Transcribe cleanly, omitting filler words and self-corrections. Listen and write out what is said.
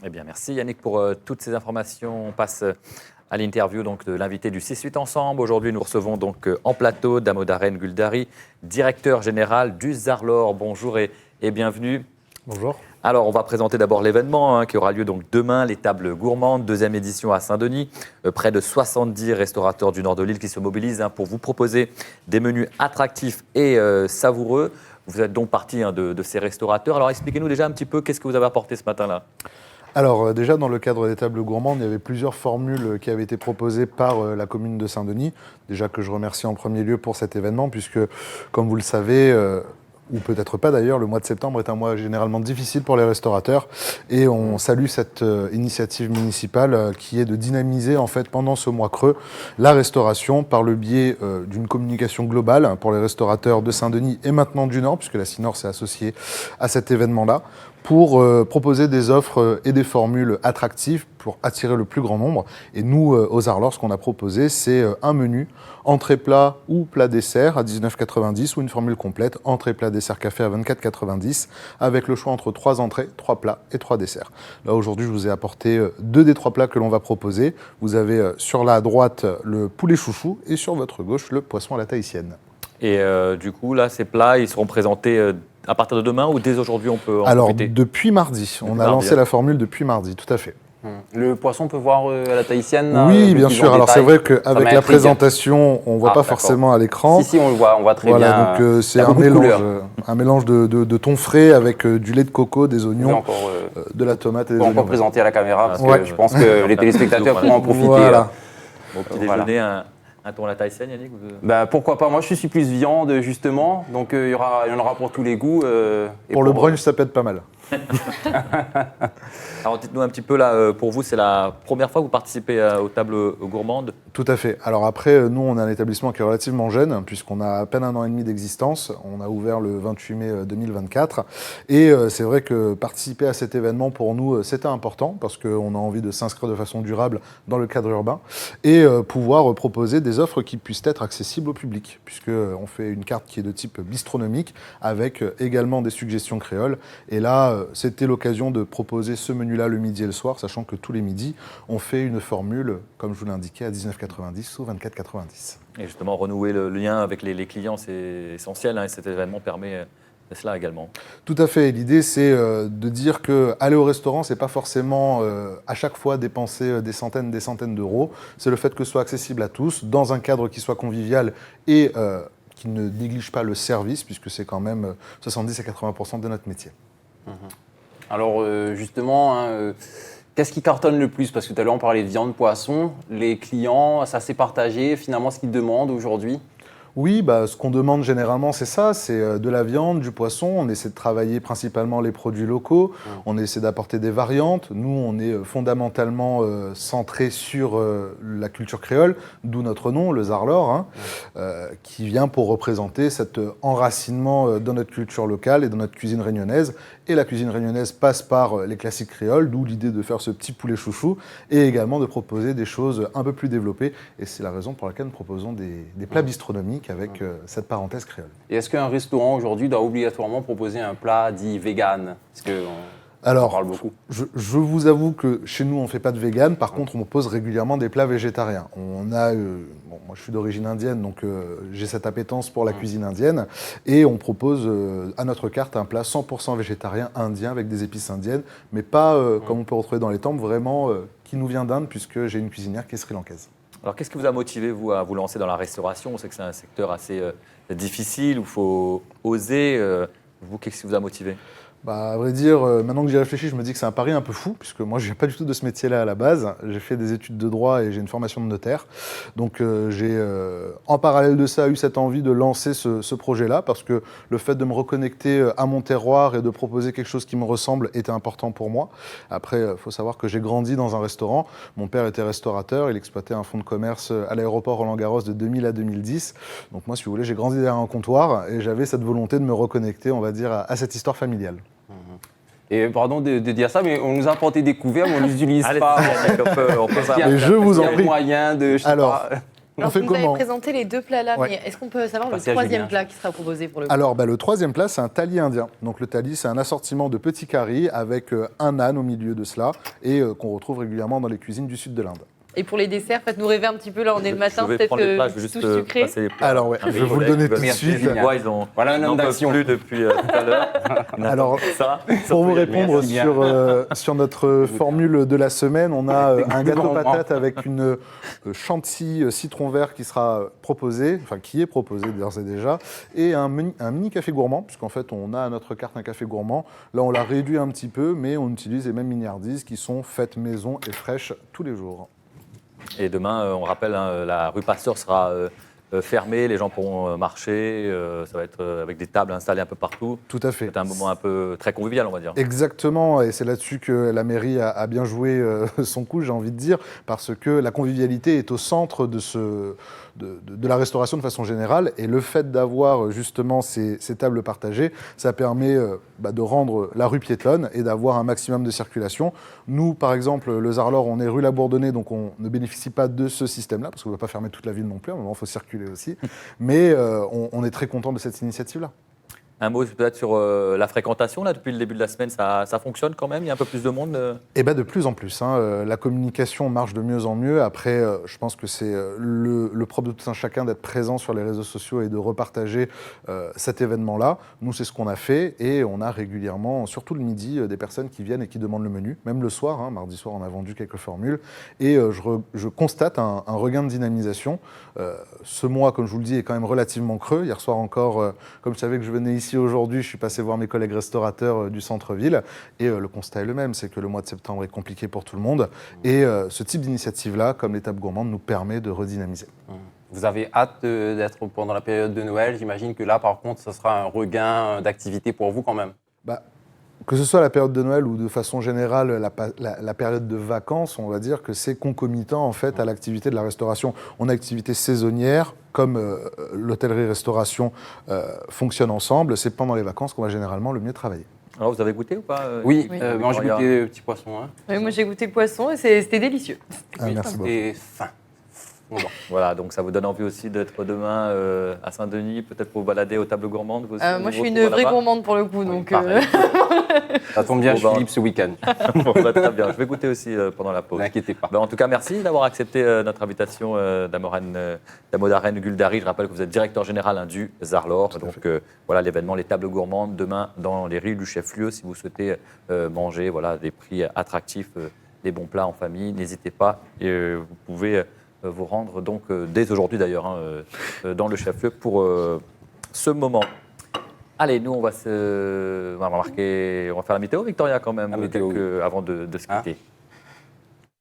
Eh bien, merci Yannick pour toutes ces informations. On passe à l'interview donc, de l'invité du 6-8 Ensemble. Aujourd'hui, nous recevons donc en plateau Damodaren Guldari, directeur général du Zarlor. Bonjour et bienvenue. Bonjour. Alors, on va présenter d'abord l'événement qui aura lieu donc demain, les tables gourmandes, deuxième édition à Saint-Denis. Près de 70 restaurateurs du nord de l'île qui se mobilisent pour vous proposer des menus attractifs et savoureux. Vous êtes donc partie de ces restaurateurs. Alors, expliquez-nous déjà un petit peu qu'est-ce que vous avez apporté ce matin-là. Alors déjà, dans le cadre des tables gourmandes, il y avait plusieurs formules qui avaient été proposées par la commune de Saint-Denis. Déjà que je remercie en premier lieu pour cet événement, puisque, comme vous le savez, ou peut-être pas d'ailleurs, le mois de septembre est un mois généralement difficile pour les restaurateurs. Et on salue cette initiative municipale qui est de dynamiser en fait pendant ce mois creux la restauration par le biais d'une communication globale pour les restaurateurs de Saint-Denis et maintenant du Nord, puisque la CINOR s'est associée à cet événement-là, pour proposer des offres et des formules attractives pour attirer le plus grand nombre. Et nous, aux Zarlor, ce qu'on a proposé, c'est un menu entrée-plat ou plat-dessert à 19,90 ou une formule complète entrée-plat-dessert café à 24,90 avec le choix entre 3 entrées, 3 plats et 3 desserts. Là, aujourd'hui, je vous ai apporté 2 des 3 plats que l'on va proposer. Vous avez sur la droite le poulet chouchou et sur votre gauche le poisson à la tahitienne. Et du coup, là, ces plats, ils seront présentés à partir de demain ou dès aujourd'hui, on peut en Alors, profiter? depuis mardi. On a lancé la formule depuis mardi, tout à fait. Le poisson, on peut voir à la tahitienne? Oui, bien sûr. Alors, c'est vrai qu'avec la présentation, on ne voit pas forcément à l'écran. Si, on le voit, on voit très voilà, bien. Donc, c'est un mélange de thon frais avec du lait de coco, des oignons, de la tomate et des oignons. On peut présenter à la caméra parce que je pense que les téléspectateurs pourront en profiter. Voilà. Au petit déjeuner, un thon à la tahitienne, Yannick? Pourquoi pas? Moi, je suis plus viande, justement. Donc, il y en aura pour tous les goûts. Pour le brunch, ça peut être pas mal. Alors, dites-nous un petit peu, là, pour vous, c'est la première fois que vous participez aux tables gourmandes? Tout à fait. Alors après, nous, on a un établissement qui est relativement jeune, puisqu'on a à peine 1 an et demi d'existence. On a ouvert le 28 mai 2024. Et c'est vrai que participer à cet événement, pour nous, c'était important, parce qu'on a envie de s'inscrire de façon durable dans le cadre urbain, et pouvoir proposer des offres qui puissent être accessibles au public, puisqu'on fait une carte qui est de type bistronomique, avec également des suggestions créoles. Et là, c'était l'occasion de proposer ce menu-là le midi et le soir, sachant que tous les midis, on fait une formule, comme je vous l'indiquais, à 19,90 ou 24,90. Et justement, renouer le lien avec les clients, c'est essentiel, et cet événement permet cela également. Tout à fait. L'idée, c'est de dire qu'aller au restaurant, c'est pas forcément à chaque fois dépenser des centaines d'euros. C'est le fait que ce soit accessible à tous, dans un cadre qui soit convivial et qui ne néglige pas le service, puisque c'est quand même 70 à 80% de notre métier. Alors justement, qu'est-ce qui cartonne le plus? Parce que tout à l'heure on parlait de viande, poisson. Les clients, ça s'est partagé finalement ce qu'ils demandent aujourd'hui? Oui, ce qu'on demande généralement, c'est ça, c'est de la viande, du poisson. On essaie de travailler principalement les produits locaux, on essaie d'apporter des variantes. Nous, on est fondamentalement centré sur la culture créole, d'où notre nom, le Zarlor, qui vient pour représenter cet enracinement dans notre culture locale et dans notre cuisine réunionnaise. Et la cuisine réunionnaise passe par les classiques créoles, d'où l'idée de faire ce petit poulet chouchou, et également de proposer des choses un peu plus développées. Et c'est la raison pour laquelle nous proposons des plats bistronomiques avec cette parenthèse créole. Et est-ce qu'un restaurant aujourd'hui doit obligatoirement proposer un plat dit vegan? Parce qu'on parle beaucoup. Je vous avoue que chez nous, on ne fait pas de vegan. Par contre, on propose régulièrement des plats végétariens. On a, moi, je suis d'origine indienne, donc j'ai cette appétence pour la cuisine indienne. Et on propose à notre carte un plat 100% végétarien indien avec des épices indiennes, mais pas comme on peut retrouver dans les temples, vraiment qui nous vient d'Inde, puisque j'ai une cuisinière qui est sri-lankaise. Alors, qu'est-ce qui vous a motivé, vous, à vous lancer dans la restauration? On sait que c'est un secteur assez difficile, où il faut oser. Vous, qu'est-ce qui vous a motivé? À vrai dire, maintenant que j'y réfléchis, je me dis que c'est un pari un peu fou, puisque moi, je ne viens pas du tout de ce métier-là à la base. J'ai fait des études de droit et j'ai une formation de notaire. Donc, j'ai, en parallèle de ça, eu cette envie de lancer ce projet-là, parce que le fait de me reconnecter à mon terroir et de proposer quelque chose qui me ressemble était important pour moi. Après, il faut savoir que j'ai grandi dans un restaurant. Mon père était restaurateur, il exploitait un fonds de commerce à l'aéroport Roland-Garros de 2000 à 2010. Donc moi, si vous voulez, j'ai grandi derrière un comptoir et j'avais cette volonté de me reconnecter, on va dire, à cette histoire familiale. Et pardon de dire ça, mais on nous a apporté des couverts, mais on ne les utilise pas. On peut Mais je vous en prie. Moyen de, Alors, On fait vous avez comment? présenté les 2 plats là, Ouais. mais est-ce qu'on peut savoir le Passer à 3e Julien. plat qui sera proposé pour le coup? Alors, le 3e plat, c'est un thali indien. Donc, le thali, c'est un assortiment de petits currys avec un âne au milieu de cela et qu'on retrouve régulièrement dans les cuisines du sud de l'Inde. Et pour les desserts, faites-nous rêver un petit peu, là on est le matin, Je vais peut-être prendre les plats, je vais tout juste sucré. passer les plats. Alors, ouais, à mes je vais vous le collègues donner qui tout de veulent suite. manger. Moi, ils ont, Voilà un ils homme n'en peuvent d'action. plus depuis tout à l'heure. Ils Alors, n'attendent que ça. Pour vous Surtout, répondre Merci bien. sur notre formule de la semaine, on a un gâteau grands patate avec une chantilly citron vert qui sera proposé, enfin qui est proposé d'ores et déjà, et un mini café gourmand, puisqu'en fait on a à notre carte un café gourmand. Là on l'a réduit un petit peu, mais on utilise les mêmes miniardises qui sont faites maison et fraîches tous les jours. Et demain, on rappelle, hein, la rue Pasteur sera fermée, les gens pourront marcher, ça va être avec des tables installées un peu partout. Tout à fait. C'est un moment un peu très convivial, on va dire. Exactement, et c'est là-dessus que la mairie a bien joué son coup, j'ai envie de dire, parce que la convivialité est au centre de la restauration de façon générale, et le fait d'avoir justement ces tables partagées, ça permet de rendre la rue piétonne et d'avoir un maximum de circulation. Nous, par exemple, le Zarlor, on est rue Labourdonnais, donc on ne bénéficie pas de ce système-là, parce qu'on ne va pas fermer toute la ville non plus, à un moment, il faut circuler aussi, mais on est très content de cette initiative-là. Un mot peut-être sur la fréquentation, là, depuis le début de la semaine, ça fonctionne quand même? Il y a un peu plus de monde Eh bien, de plus en plus. La communication marche de mieux en mieux. Après, je pense que c'est le propre de tout un chacun d'être présent sur les réseaux sociaux et de repartager cet événement-là. Nous, c'est ce qu'on a fait et on a régulièrement, surtout le midi, des personnes qui viennent et qui demandent le menu. Même le soir, mardi soir, on a vendu quelques formules. Et je constate un regain de dynamisation. Ce mois, comme je vous le dis, est quand même relativement creux. Hier soir encore, comme je savais que je venais ici aujourd'hui, je suis passé voir mes collègues restaurateurs du centre-ville et le constat est le même, c'est que le mois de septembre est compliqué pour tout le monde et ce type d'initiative-là, comme l'étape gourmande, nous permet de redynamiser. Vous avez hâte d'être pendant la période de Noël. J'imagine que là, par contre, ce sera un regain d'activité pour vous quand même. Que ce soit la période de Noël ou de façon générale la période de vacances, on va dire que c'est concomitant en fait à l'activité de la restauration. On a activité saisonnière, comme l'hôtellerie-restauration fonctionne ensemble, c'est pendant les vacances qu'on va généralement le mieux travailler. Alors, vous avez goûté ou pas Oui, Oui. moi j'ai goûté le petit poisson. Hein. Oui, moi j'ai goûté le poisson et c'était délicieux. Ah, merci beaucoup. C'était fin. Bon. Voilà, donc ça vous donne envie aussi d'être demain à Saint-Denis, peut-être pour vous balader aux tables gourmandes vous Moi je vous suis une retrouvez vraie là-bas gourmande pour le coup, donc pareil. Ça tombe bien, Bon, je suis bah, libre ce week-end. Bon, très bien, je vais goûter aussi pendant la Ne pause. vous inquiétez pas. En tout cas, merci d'avoir accepté notre invitation d'Amodaren Guldari. Je rappelle que vous êtes directeur général du Zarlor. Donc voilà l'événement, les tables gourmandes, demain dans les rues du chef-lieu. Si vous souhaitez manger des prix attractifs, des bons plats en famille, n'hésitez pas. Et, vous pouvez vous rendre donc dès aujourd'hui d'ailleurs dans le chef-lieu pour ce moment. Allez, nous on va faire la météo, Victoria, quand même, La météo, avant de se quitter.